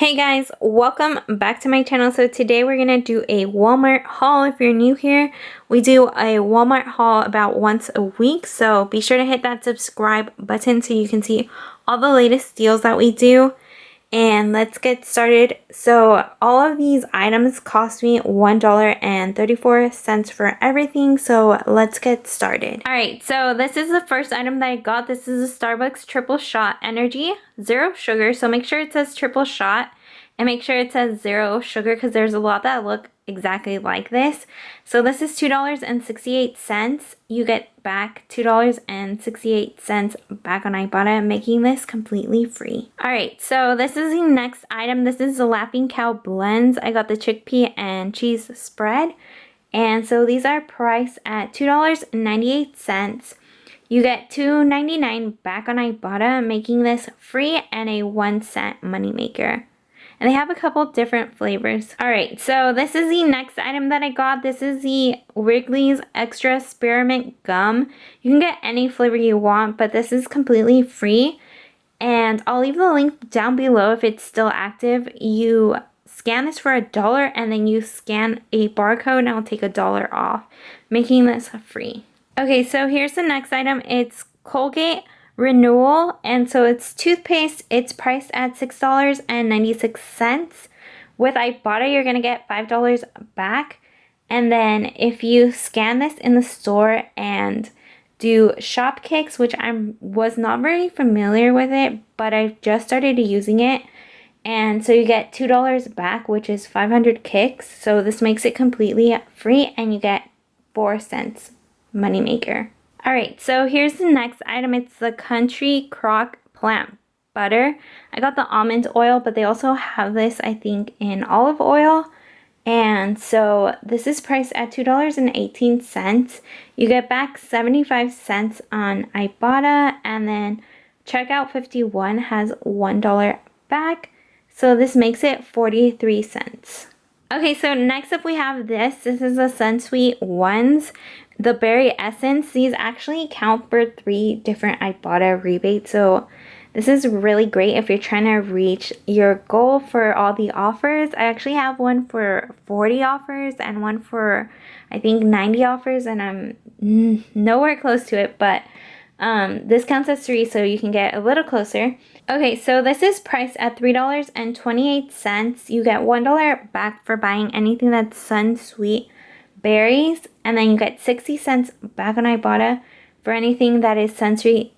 Hey guys, welcome back to my channel. So today we're gonna do a Walmart haul. If you're new here, we do a Walmart haul about once a week. So be sure to hit that subscribe button so you can see all the latest deals that we do. And let's get started. So all of these items cost me $1.34 for everything. So let's get started. All right, so this is the first item that I got. This is a Starbucks triple shot energy, zero sugar. So make sure it says triple shot and make sure it says zero sugar because there's a lot that look exactly like this. So this is $2.68. You get back $2.68 back on Ibotta, making this completely free. All right, so this is the next item. This is the Laughing Cow blends. I got the chickpea and cheese spread. And so these are priced at $2.98. You get $2.99 back on Ibotta, making this free and a 1-cent moneymaker. And they have a couple different flavors. All right, so this is the next item that I got. This is the Wrigley's Extra Spearmint Gum. You can get any flavor you want, but this is completely free. And I'll leave the link down below if it's still active. You scan this for $1 and then you scan a barcode and it'll take $1 off, making this free. Okay, so here's the next item. It's Colgate Renewal, and so it's toothpaste. It's priced at $6.96. With Ibotta, you're gonna get $5 back, and then if you scan this in the store and do shop kicks, which I was not very familiar with it, but I just started using it, and so you get $2 back, which is 500 kicks. So this makes it completely free, and you get 4 cents moneymaker. All right, so here's the next item. It's the Country Crock Plant Butter. I got the almond oil, but they also have this, I think, in olive oil. And so this is priced at $2.18. You get back 75 cents on Ibotta, and then checkout 51 has $1 back. So this makes it 43 cents. Okay, so next up we have this. This is the Sunsweet ones. The berry essence, these actually count for 3 different Ibotta rebates. So this is really great if you're trying to reach your goal for all the offers. I actually have one for 40 offers and one for, I think, 90 offers, and I'm nowhere close to it, but this counts as 3, so you can get a little closer. Okay, so this is priced at $3.28. You get $1 back for buying anything that's Sunsweet berries, and then you get 60 cents back on Ibotta for anything that is Sunsweet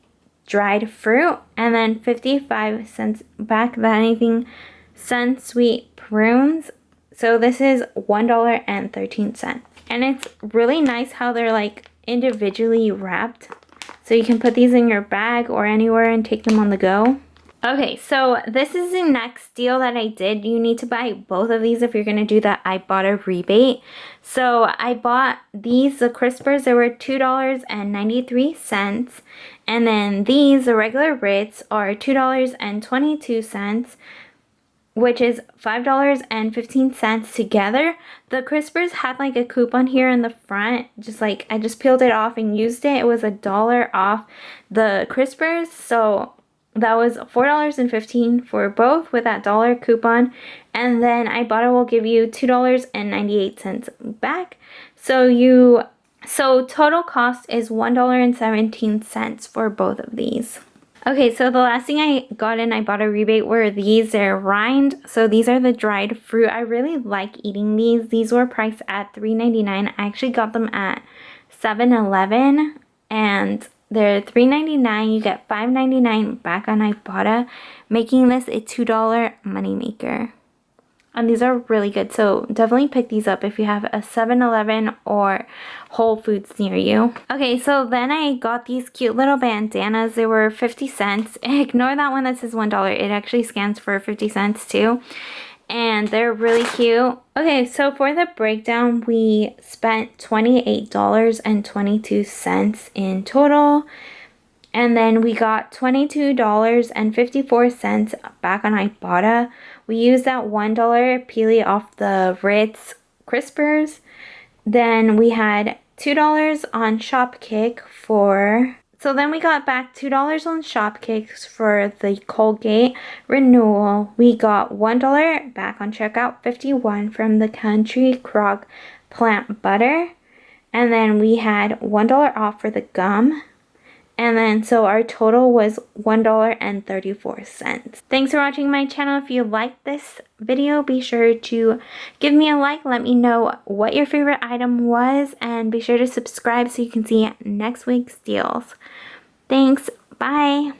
dried fruit, and then 55 cents back for anything Sunsweet prunes. So this is $1.13. And it's really nice how they're like individually wrapped. So you can put these in your bag or anywhere and take them on the go. Okay, so this is the next deal that I did. You need to buy both of these if you're going to do the Ibotta rebate. So I bought these, the Crispers, they were $2.93. And then these, the regular Ritz, are $2.22, which is $5.15 together. The Crispers had like a coupon here in the front. Just like, I just peeled it off and used it. It was $1 off the Crispers. So that was $4.15 for both with that dollar coupon. And then Ibotta will give you $2.98 back. So total cost is $1.17 for both of these. Okay, so the last thing I got in Ibotta rebate were these. They're rind. So these are the dried fruit. I really like eating these. These were priced at $3.99. I actually got them at 7-Eleven, and they're $3.99. You get $5.99 back on Ibotta, making this a $2 moneymaker. And these are really good, so definitely pick these up if you have a 7-Eleven or Whole Foods near you. Okay, so then I got these cute little bandanas. They were 50 cents. Ignore that one that says $1. It actually scans for 50 cents too. And they're really cute. Okay, so for the breakdown, we spent $28.22 in total. And then we got $22.54 back on Ibotta. We used that $1 peely off the Ritz Crispers. Then we had $2 on Shopkick for So then we got back $2 on Shopkicks for the Colgate renewal. We got $1 back on checkout, 51 from the Country Crock plant butter. And then we had $1 off for the gum. And then so our total was $1.34. Thanks for watching my channel. If you liked this video, be sure to give me a like. Let me know what your favorite item was. And be sure to subscribe so you can see next week's deals. Thanks. Bye.